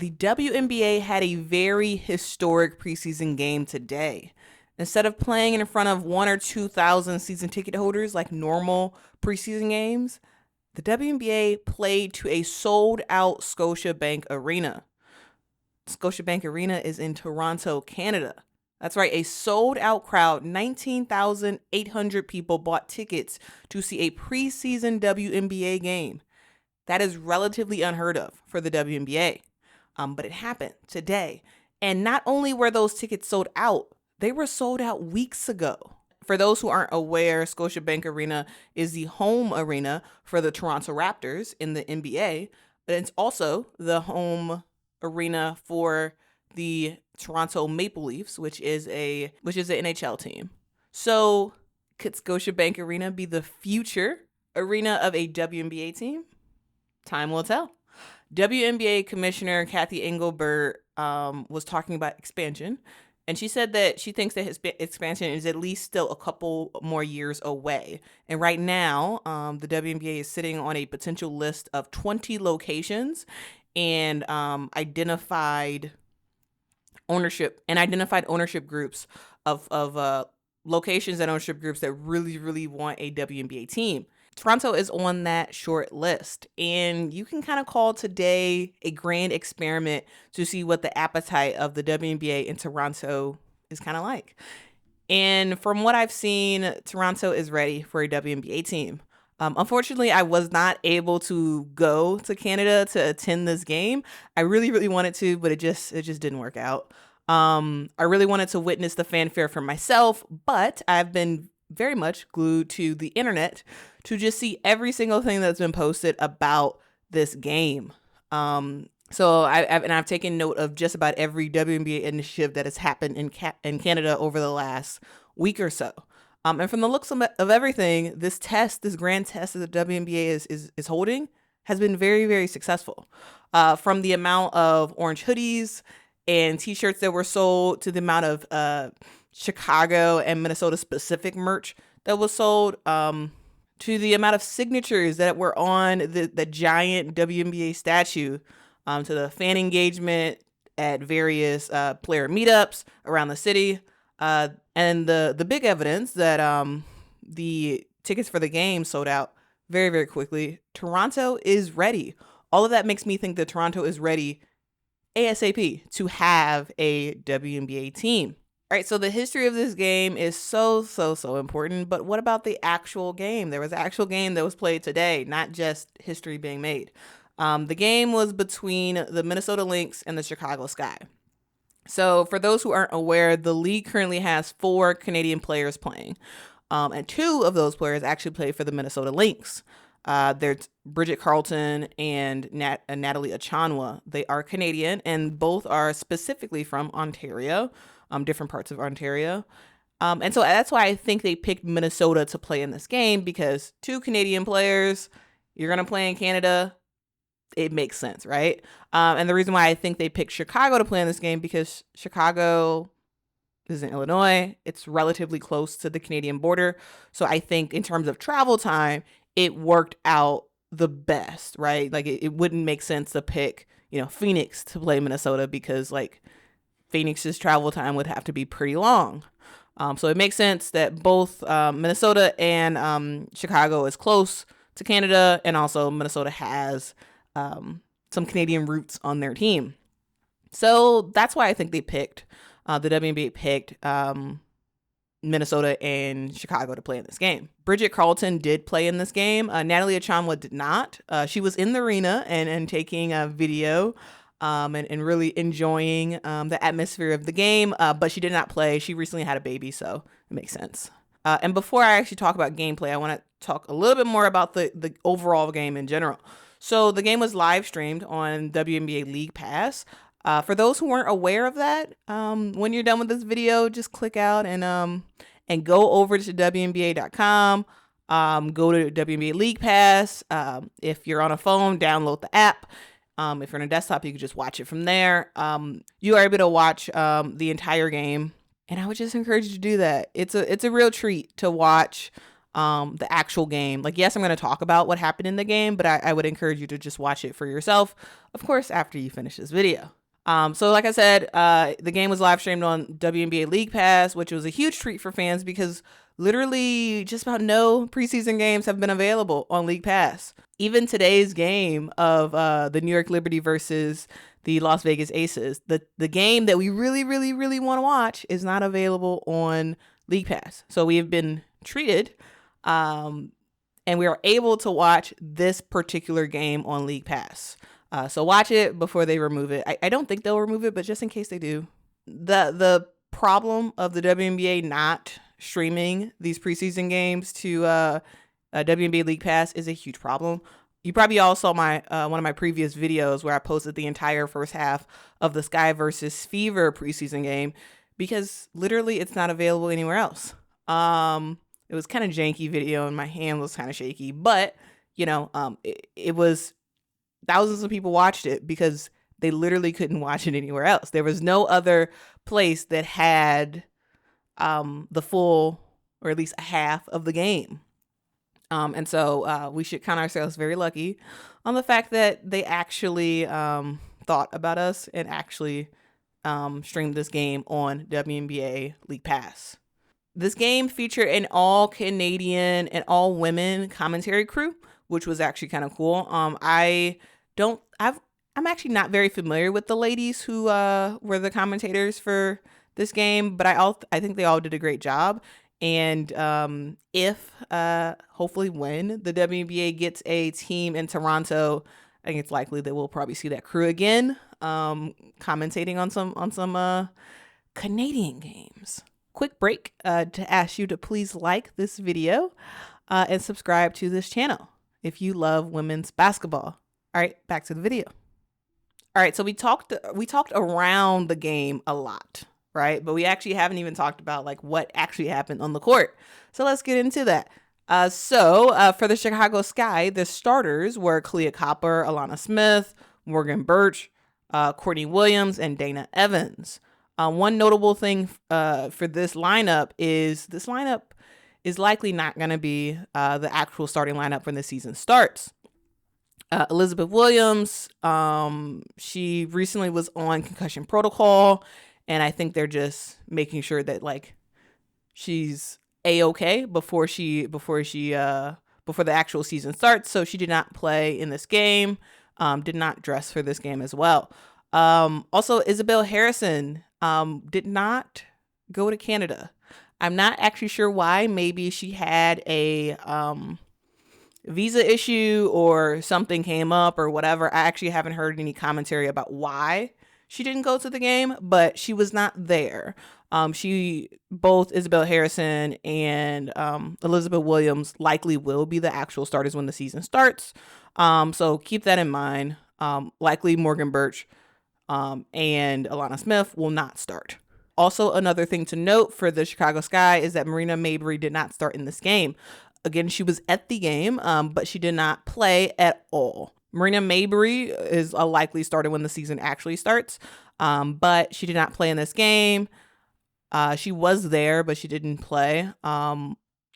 The WNBA had a very historic preseason game today. Instead of playing in front of 1 or 2,000 season ticket holders like normal preseason games, the WNBA played to a sold-out Scotiabank Arena. Scotiabank Arena is in Toronto, Canada. That's right, a sold-out crowd. 19,800 people bought tickets to see a preseason WNBA game. That is relatively unheard of for the WNBA. But it happened today. And not only were those tickets sold out, they were sold out weeks ago. For those who aren't aware, Scotiabank Arena is the home arena for the Toronto Raptors in the NBA, but it's also the home arena for the Toronto Maple Leafs, which is an NHL team. So could Scotiabank Arena be the future arena of a WNBA team? Time will tell. WNBA Commissioner Kathy Engelbert was talking about expansion, and she said that she thinks that expansion is at least still a couple more years away. And right now, the WNBA is sitting on a potential list of 20 locations and identified ownership groups of locations and ownership groups that really, really want a WNBA team. Toronto is on that short list, and you can kind of call today a grand experiment to see what the appetite of the WNBA in Toronto is kind of like. And from what I've seen, Toronto is ready for a WNBA team. Unfortunately, I was not able to go to Canada to attend this game. I really, really wanted to, but it just didn't work out. I really wanted to witness the fanfare for myself, but I've been very much glued to the internet to just see every single thing that's been posted about this game. So I've taken note of just about every WNBA initiative that has happened in Canada over the last week or so. And from the looks of everything, this grand test that the WNBA is holding has been very, very successful. From the amount of orange hoodies and t-shirts that were sold to the amount of Chicago and Minnesota specific merch that was sold, to the amount of signatures that were on the giant WNBA statue, to the fan engagement at various player meetups around the city, and the big evidence that the tickets for the game sold out very, very quickly. Toronto is ready. All of that makes me think that Toronto is ready ASAP to have a WNBA team. All right, so the history of this game is so important, but what about the actual game? There was an actual game that was played today, not just history being made. The game was between the Minnesota Lynx and the Chicago Sky. So for those who aren't aware, the league currently has 4 Canadian players playing, and 2 of those players actually play for the Minnesota Lynx. There's Bridget Carlton and Natalie Achanwa. They are Canadian, and both are specifically from Ontario. Different parts of Ontario. And so that's why I think they picked Minnesota to play in this game, because 2 Canadian players, you're going to play in Canada. It makes sense, right? And the reason why I think they picked Chicago to play in this game, because Chicago is in Illinois. It's relatively close to the Canadian border. So I think in terms of travel time, it worked out the best, right? Like it wouldn't make sense to pick, Phoenix to play Minnesota, because like Phoenix's travel time would have to be pretty long. So it makes sense that both Minnesota and Chicago is close to Canada, and also Minnesota has some Canadian roots on their team. So that's why I think they picked, the WNBA picked Minnesota and Chicago to play in this game. Bridget Carlton did play in this game. Natalie Achanwa did not. She was in the arena and taking a video and really enjoying the atmosphere of the game, but she did not play. She recently had a baby, so it makes sense. And before I actually talk about gameplay, I want to talk a little bit more about the overall game in general. So the game was live streamed on WNBA League Pass. For those who weren't aware of that, when you're done with this video, just click out and go over to WNBA.com. Go to WNBA League Pass. If you're on a phone, download the app. If you're on a desktop, you can just watch it from there. You are able to watch the entire game, and I would just encourage you to do that. It's a real treat to watch the actual game. Like, yes, I'm going to talk about what happened in the game, but I would encourage you to just watch it for yourself, of course, after you finish this video. So like I said, the game was live streamed on WNBA League Pass, which was a huge treat for fans because literally just about no preseason games have been available on League Pass. Even today's game of the New York Liberty versus the Las Vegas Aces, the game that we really, really, really want to watch is not available on League Pass. So we have been treated, and we are able to watch this particular game on League Pass. So watch it before they remove it. I don't think they'll remove it, but just in case they do. The problem of the WNBA not streaming these preseason games to WNBA League Pass is a huge problem. You probably all saw my one of my previous videos where I posted the entire first half of the Sky versus Fever preseason game because literally it's not available anywhere else. It was kind of janky video and my hand was kind of shaky, but it was thousands of people watched it because they literally couldn't watch it anywhere else. There was no other place that had the full, or at least a half of the game. And so we should count ourselves very lucky on the fact that they actually thought about us and actually streamed this game on WNBA League Pass. This game featured an all Canadian and all women commentary crew, which was actually kind of cool. I'm actually not very familiar with the ladies who were the commentators for this game, but I think they all did a great job. And if hopefully when the WNBA gets a team in Toronto, I think it's likely that we'll probably see that crew again commentating on some Canadian games. Quick break to ask you to please like this video and subscribe to this channel if you love women's basketball. All right, back to the video. All right, so we talked around the game a lot, right? But we actually haven't even talked about like what actually happened on the court. So let's get into that. So for the Chicago Sky, the starters were Kalia Copper, Alana Smith, Morgan Birch, Courtney Williams, and Dana Evans. One notable thing for this lineup is likely not going to be the actual starting lineup when the season starts. Elizabeth Williams, she recently was on concussion protocol, and I think they're just making sure that like she's a-okay before the actual season starts. So she did not play in this game, did not dress for this game as well. Also, Isabel Harrison did not go to Canada. I'm not actually sure why. Maybe she had a visa issue or something came up or whatever. I actually haven't heard any commentary about why she didn't go to the game, but she was not there. Both Isabel Harrison and Elizabeth Williams likely will be the actual starters when the season starts. So keep that in mind. Likely Morgan Birch and Alana Smith will not start. Also, another thing to note for the Chicago Sky is that Marina Mabrey did not start in this game. Again, she was at the game, but she did not play at all. Marina Mabrey is a likely starter when the season actually starts, but she did not play in this game. She was there, but she didn't play.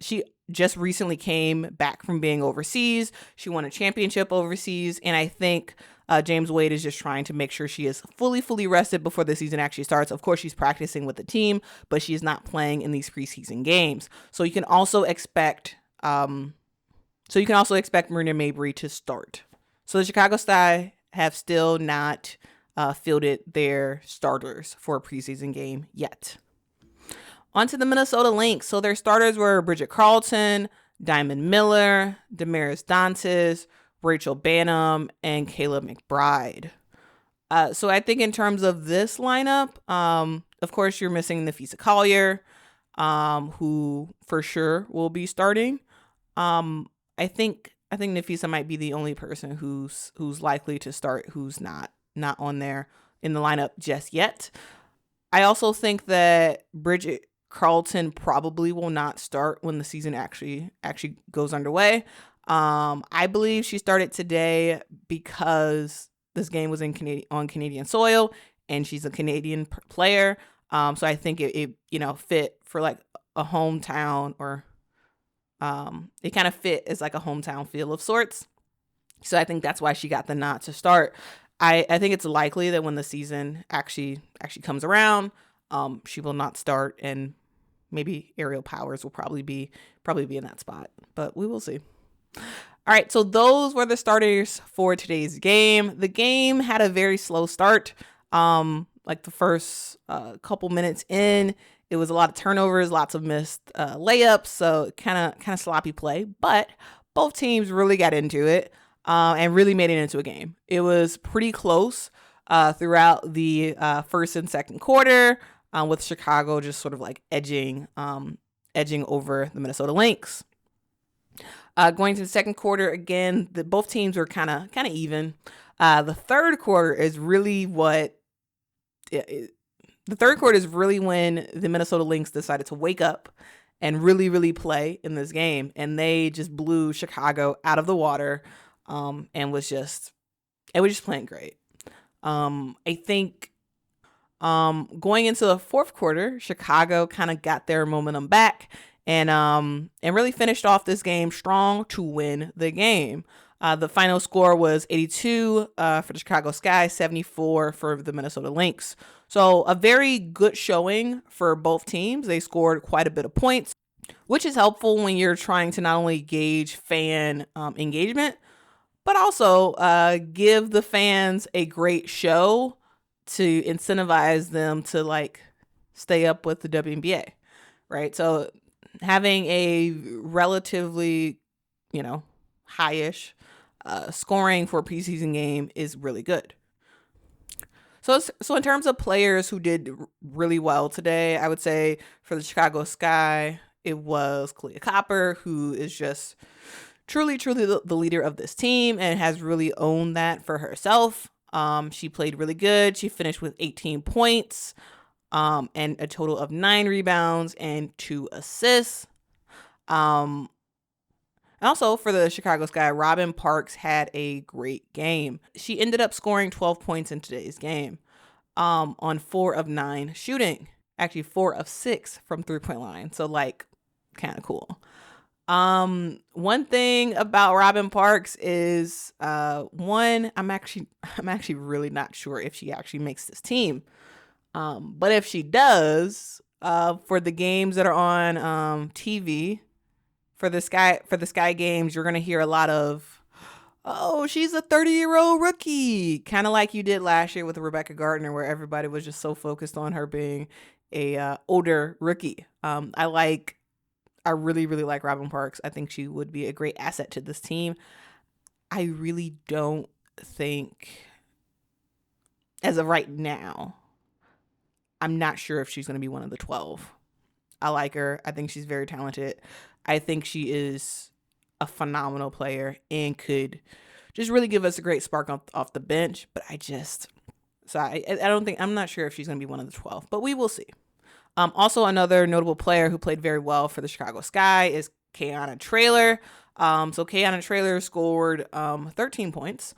She just recently came back from being overseas. She won a championship overseas, and I think James Wade is just trying to make sure she is fully rested before the season actually starts. Of course, she's practicing with the team, but she is not playing in these preseason games. So you can also expect Marina Mabrey to start. So the Chicago Sky have still not fielded their starters for a preseason game yet. On to the Minnesota Lynx. So their starters were Bridget Carlton, Diamond Miller, Damaris Dantas, Rachel Banham, and Kayla McBride. So I think in terms of this lineup, of course, you're missing Nafisa Collier, who for sure will be starting. I think Nafisa might be the only person who's likely to start who's not on there in the lineup just yet. I also think that Bridget Carlton probably will not start when the season actually goes underway. I believe she started today because this game was on Canadian soil and she's a Canadian player. So I think it fit for like a hometown or It kind of fit as like a hometown feel of sorts. So I think that's why she got the nod to start. I think it's likely that when the season actually comes around, she will not start, and maybe Aerial Powers will probably be in that spot, but we will see. All right, so those were the starters for today's game. The game had a very slow start. Like the first couple minutes in, it was a lot of turnovers, lots of missed layups, so kind of sloppy play. But both teams really got into it and really made it into a game. It was pretty close throughout the first and second quarter, with Chicago just sort of like edging over the Minnesota Lynx. Going to the second quarter again, both teams were kind of even. The third quarter is really when the Minnesota Lynx decided to wake up and really play in this game, and they just blew Chicago out of the water, and was just playing great. I think going into the fourth quarter, Chicago kind of got their momentum back and really finished off this game strong to win the game. The final score was 82 for the Chicago Sky, 74 for the Minnesota Lynx. So a very good showing for both teams. They scored quite a bit of points, which is helpful when you're trying to not only gauge fan engagement, but also give the fans a great show to incentivize them to like stay up with the WNBA, right? So having a relatively, high-ish scoring for a preseason game is really good. So in terms of players who did really well today, I would say for the Chicago Sky, it was Kalia Copper, who is just truly the leader of this team and has really owned that for herself. She played really good. She finished with 18 points and a total of 9 rebounds and 2 assists. And also for the Chicago Sky, Robin Parks had a great game. She ended up scoring 12 points in today's game on 4 of 9 shooting. Actually, 4 of 6 from 3-point line. So like kind of cool. One thing about Robin Parks is I'm actually really not sure if she actually makes this team. But if she does, for the games that are on TV, for the Sky games, you're gonna hear a lot of, "Oh, she's a 30-year-old rookie," kind of like you did last year with Rebecca Gardner, where everybody was just so focused on her being a older rookie. I really like Robin Parks. I think she would be a great asset to this team. I really don't think, as of right now, I'm not sure if she's going to be one of the 12. I like her. I think she's very talented. I think she is a phenomenal player and could just really give us a great spark off the bench. But I'm not sure if she's going to be one of the 12, but we will see. Also, another notable player who played very well for the Chicago Sky is Kayana Traylor. So Kayana Traylor scored 13 points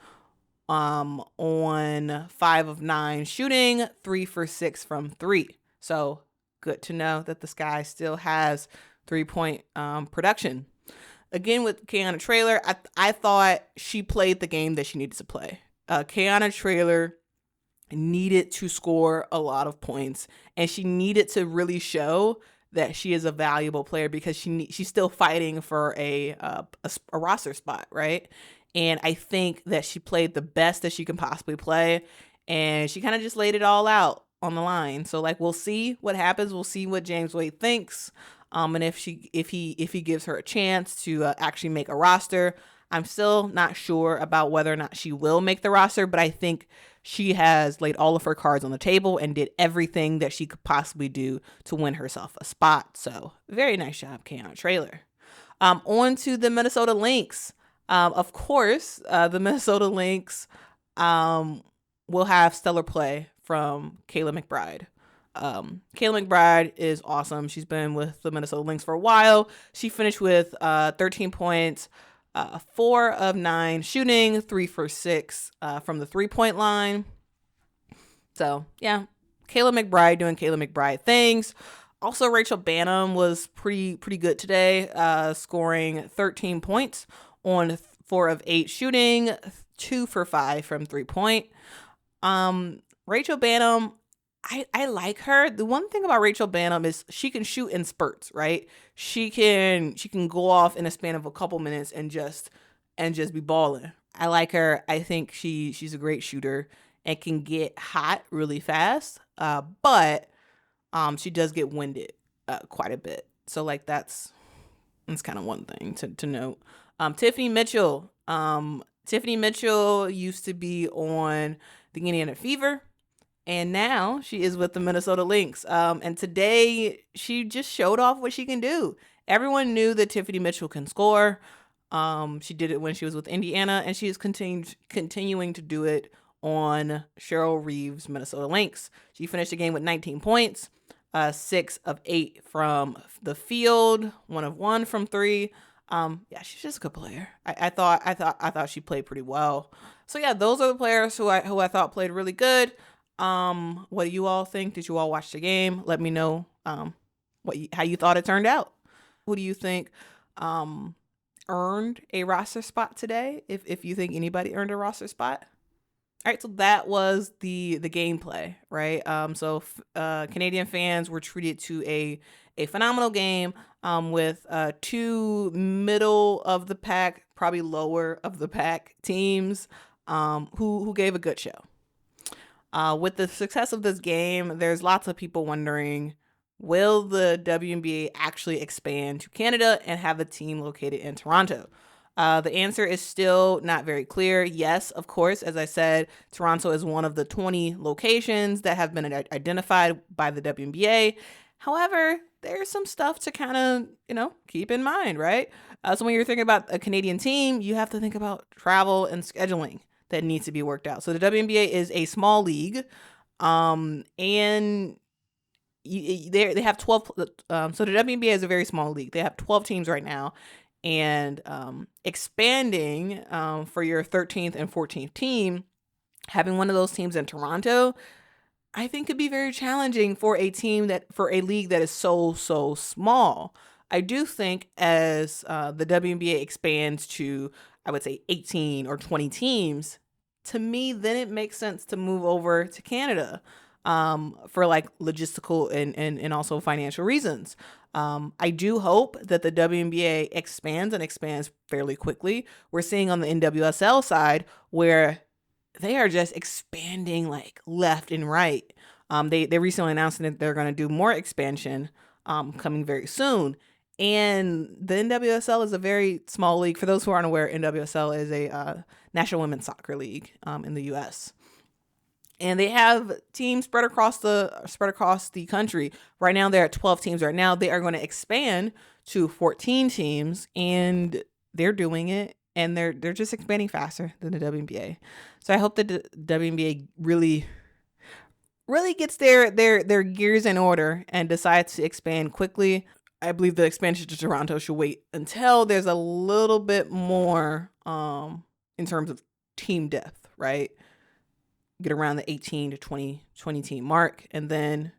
on 5 of 9 shooting, 3 for 6 from 3. So good to know that the Sky still has 3-point production. Again, with Kayana Traylor, I thought she played the game that she needed to play. Kayana Traylor needed to score a lot of points, and she needed to really show that she is a valuable player because she's still fighting for a roster spot, right? And I think that she played the best that she can possibly play, and she kind of just laid it all out on the line. So like, we'll see what happens. We'll see what James Wade thinks, and if he gives her a chance to actually make a roster. I'm still not sure about whether or not she will make the roster, but I think she has laid all of her cards on the table and did everything that she could possibly do to win herself a spot. So very nice job, Kayana Traylor. On to the Minnesota Lynx. Of course, the Minnesota Lynx will have stellar play from Kayla McBride. Kayla McBride is awesome. She's been with the Minnesota Lynx for a while. She finished with 13 points, 4 of 9 shooting, 3 for 6 from the 3-point line. So yeah, Kayla McBride doing Kayla McBride things. Also, Rachel Banham was pretty good today, scoring 13 points on 4 of 8 shooting, 2 for 5 from 3-point. Rachel Banham, I like her. The one thing about Rachel Banham is she can shoot in spurts, right? She can go off in a span of a couple minutes and just be balling. I like her. I think she's a great shooter and can get hot really fast. But she does get winded quite a bit. So like that's kind of one thing to note. Tiffany Mitchell. Tiffany Mitchell used to be on the Indiana Fever, and now she is with the Minnesota Lynx. And today she just showed off what she can do. Everyone knew that Tiffany Mitchell can score. She did it when she was with Indiana, and she is continuing to do it on Cheryl Reeves' Minnesota Lynx. She finished the game with 19 points, 6 of 8 from the field, 1 of 1 from 3. Yeah, she's just a good player. I thought she played pretty well. So yeah, those are the players who I thought played really good. What do you all think? Did you all watch the game? Let me know how you thought it turned out. Who do you think earned a roster spot today? If you think anybody earned a roster spot. All right, so that was the gameplay, right? So Canadian fans were treated to a phenomenal game with 2 middle of the pack, probably lower of the pack teams who gave a good show. With the success of this game, there's lots of people wondering, will the WNBA actually expand to Canada and have a team located in Toronto? The answer is still not very clear. Yes, of course, as I said, Toronto is one of the 20 locations that have been identified by the WNBA. However, there's some stuff to kind of, keep in mind, right? So when you're thinking about a Canadian team, you have to think about travel and scheduling that needs to be worked out. So the WNBA is a small league, and they have 12. So the WNBA is a very small league. They have 12 teams right now. And expanding for your 13th and 14th team, having one of those teams in Toronto, I think could be very challenging for a league that is so small. I do think as the WNBA expands to, I would say, 18 or 20 teams, to me, then it makes sense to move over to Canada for like logistical and also financial reasons. I do hope that the WNBA expands fairly quickly. We're seeing on the NWSL side where they are just expanding like left and right. They recently announced that they're going to do more expansion coming very soon. And the NWSL is a very small league. For those who aren't aware, NWSL is a National Women's Soccer League in the U.S. And they have teams spread across the country. Right now, they're at 12 teams right now. They are going to expand to 14 teams, and they're doing it. And they're just expanding faster than the WNBA. So I hope that the WNBA really gets their gears in order and decides to expand quickly. I believe the expansion to Toronto should wait until there's a little bit more in terms of team depth, right? Get around the 18 to 20 team mark, and then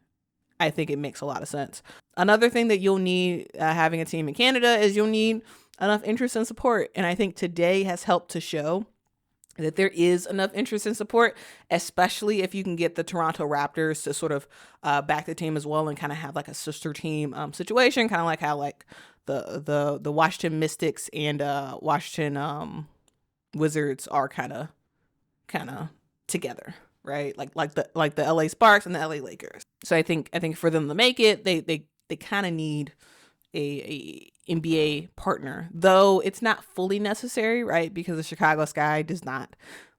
I think it makes a lot of sense. Another thing that you'll need having a team in Canada is you'll need enough interest and support, and I think today has helped to show that there is enough interest and support, especially if you can get the Toronto Raptors to sort of back the team as well and kind of have like a sister team situation, kind of like how like the Washington Mystics and Washington Wizards are kind of together, right? Like the LA Sparks and the LA Lakers. So I think for them to make it, they kind of need a NBA partner, though it's not fully necessary, right? Because the Chicago Sky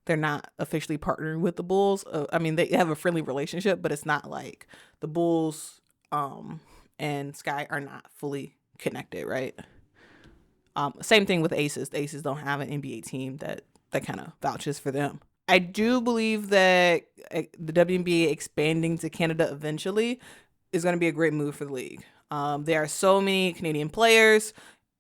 they're not officially partnering with the Bulls. I mean, they have a friendly relationship, but it's not like the Bulls and Sky are not fully connected, right? Same thing with Aces. The Aces don't have an NBA team that kind of vouches for them. I do believe that the WNBA expanding to Canada eventually is going to be a great move for the league. There are so many Canadian players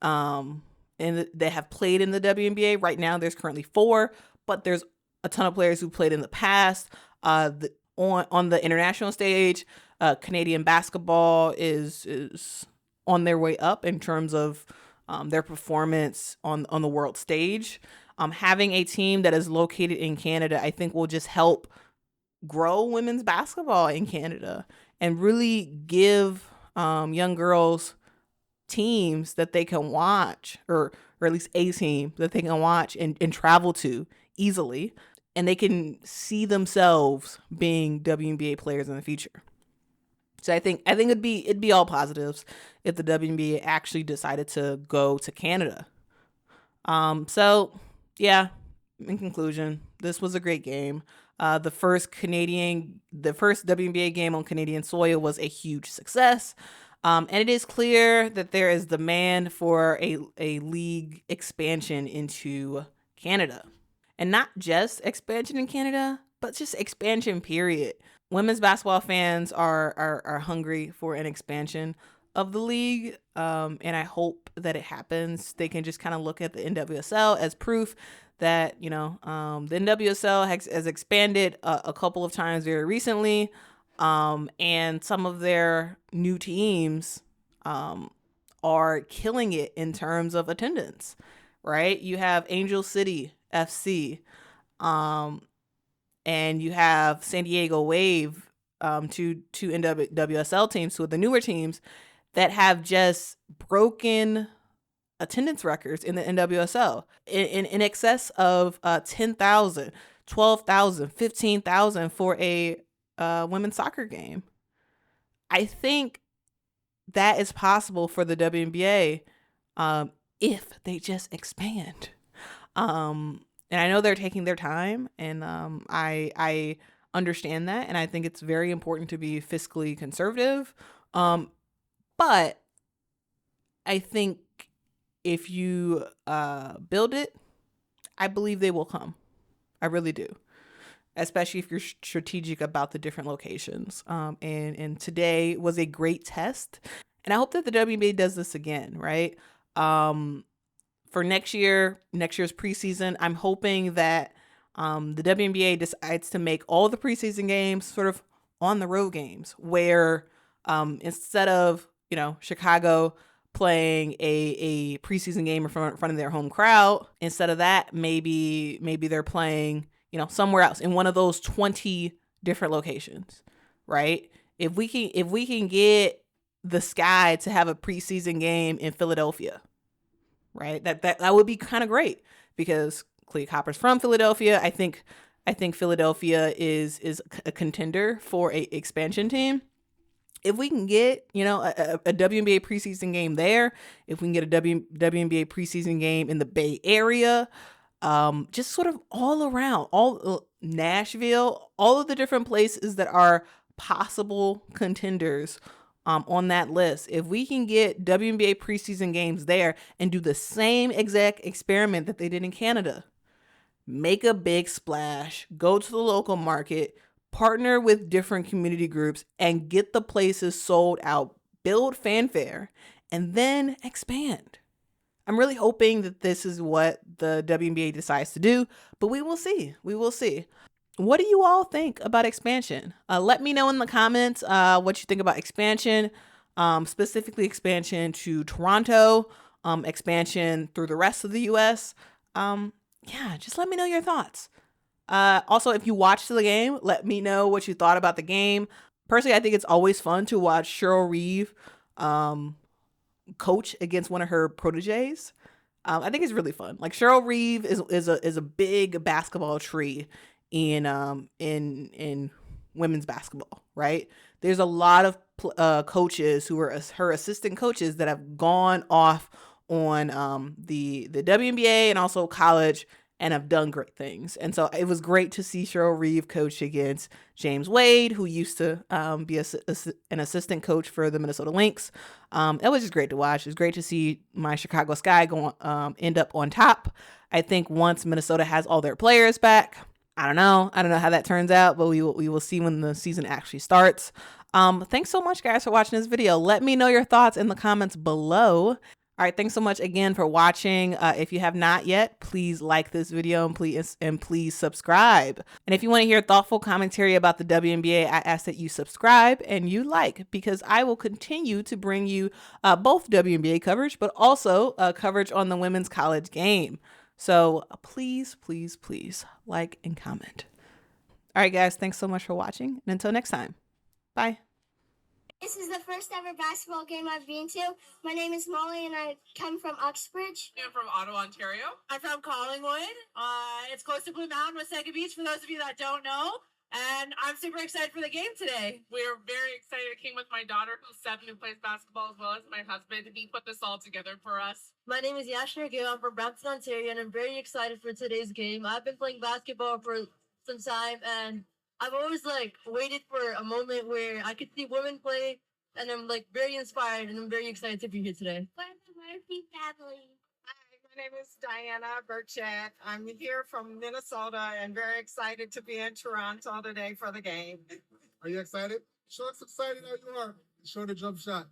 and that have played in the WNBA. Right now, there's currently 4, but there's a ton of players who played in the past on the international stage. Canadian basketball is on their way up in terms of their performance on the world stage. Having a team that is located in Canada, I think, will just help grow women's basketball in Canada and really give young girls teams that they can watch, or at least a team that they can watch and travel to easily, and they can see themselves being WNBA players in the future. So I think it'd be all positives if the WNBA actually decided to go to Canada. So yeah, in conclusion, this was a great game. The first WNBA game on Canadian soil was a huge success. And it is clear that there is demand for a league expansion into Canada. And not just expansion in Canada, but just expansion, period. Women's basketball fans are hungry for an expansion of the league, and I hope that it happens. They can just kind of look at the NWSL as proof that, the NWSL has expanded a couple of times very recently, and some of their new teams are killing it in terms of attendance, right? You have Angel City FC, and you have San Diego Wave, two NWSL teams, two of the newer teams that have just broken attendance records in the NWSL in excess of 10,000, 12,000, 15,000 for a women's soccer game. I think that is possible for the WNBA if they just expand. And I know they're taking their time, and I understand that, and I think it's very important to be fiscally conservative. But I think if you build it, I believe they will come. I really do, especially if you're strategic about the different locations. And today was a great test, and I hope that the WNBA does this again, right? For next year's preseason, I'm hoping that the WNBA decides to make all the preseason games sort of on the road games, where instead of Chicago playing a preseason game in front of their home crowd, instead of that, maybe they're playing somewhere else in one of those 20 different locations, right? If we can get the Sky to have a preseason game in Philadelphia, right? That would be kind of great, because Clea Copper's from Philadelphia. I think Philadelphia is a contender for a expansion team. If we can get a WNBA preseason game there, if we can get a WNBA preseason game in the Bay Area, just sort of all around, all Nashville, all of the different places that are possible contenders on that list. If we can get WNBA preseason games there and do the same exact experiment that they did in Canada, make a big splash, go to the local market, partner with different community groups, and get the places sold out, build fanfare, and then expand. I'm really hoping that this is what the WNBA decides to do, but we will see. What do you all think about expansion? Let me know in the comments what you think about expansion, specifically expansion to Toronto, expansion through the rest of the U.S. Just let me know your thoughts. Also, if you watched the game, let me know what you thought about the game. Personally, I think it's always fun to watch Cheryl Reeve coach against one of her proteges. I think it's really fun. Like, Cheryl Reeve is a big basketball tree in women's basketball, right? There's a lot of coaches who are her assistant coaches that have gone off on the WNBA and also college and have done great things. And so it was great to see Cheryl Reeve coach against James Wade, who used to be an assistant coach for the Minnesota Lynx. It was just great to watch. It was great to see my Chicago Sky end up on top. I think once Minnesota has all their players back, I don't know how that turns out, but we will see when the season actually starts. Thanks so much, guys, for watching this video. Let me know your thoughts in the comments below. All right, thanks so much again for watching. If you have not yet, please like this video and please subscribe. And if you want to hear thoughtful commentary about the WNBA, I ask that you subscribe and you like, because I will continue to bring you both WNBA coverage, but also coverage on the women's college game. So please, please, please like and comment. All right, guys, thanks so much for watching. And until next time, bye. This is the first ever basketball game I've been to. My name is Molly and I come from Uxbridge. I'm from Ottawa, Ontario. I'm from Collingwood. It's close to Blue Mountain, Wasaga Beach, for those of you that don't know. And I'm super excited for the game today. We're very excited. I came with my daughter, who's 7, who plays basketball, as well as my husband, and he put this all together for us. My name is Yashner Gill. I'm from Brampton, Ontario, and I'm very excited for today's game. I've been playing basketball for some time, and I've always waited for a moment where I could see women play, and I'm very inspired, and I'm very excited to be here today. We're the Murphy family. Hi, my name is Diana Burchett. I'm here from Minnesota and very excited to be in Toronto today for the game. Are you excited? Show us excited how you are. Show the jump shot.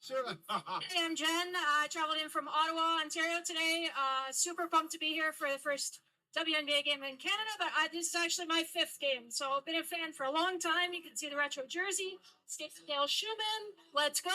Sure. Hey, I'm Jen. I traveled in from Ottawa, Ontario today. Super pumped to be here for the first WNBA game in Canada, but this is actually my 5th game. So I've been a fan for a long time. You can see the retro jersey. Dale Schumann. Let's go.